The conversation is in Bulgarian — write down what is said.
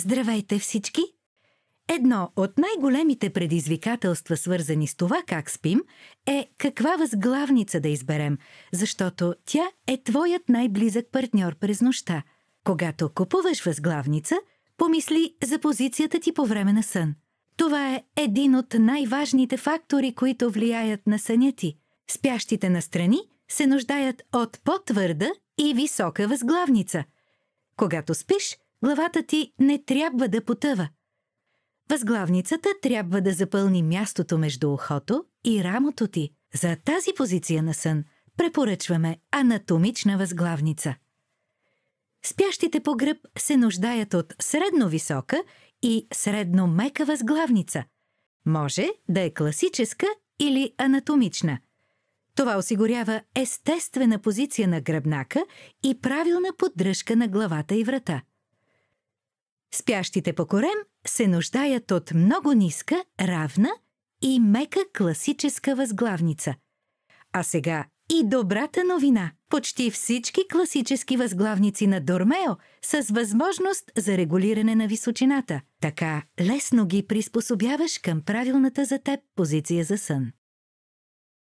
Здравейте всички! Едно от най-големите предизвикателства, свързани с това как спим, е каква възглавница да изберем, защото тя е твоят най-близък партньор през нощта. Когато купуваш възглавница, помисли за позицията ти по време на сън. Това е един от най-важните фактори, които влияят на съня ти. Спящите настрани се нуждаят от по-твърда и висока възглавница. Когато спиш, главата ти не трябва да потъва. Възглавницата трябва да запълни мястото между ухото и рамото ти. За тази позиция на сън препоръчваме анатомична възглавница. Спящите по гръб се нуждаят от средно висока и средно мека възглавница. Може да е класическа или анатомична. Това осигурява естествена позиция на гръбнака и правилна поддръжка на главата и врата. Спящите по корем се нуждаят от много ниска, равна и мека класическа възглавница. А сега и добрата новина! Почти всички класически възглавници на Дормео са с възможност за регулиране на височината. Така лесно ги приспособяваш към правилната за теб позиция за сън.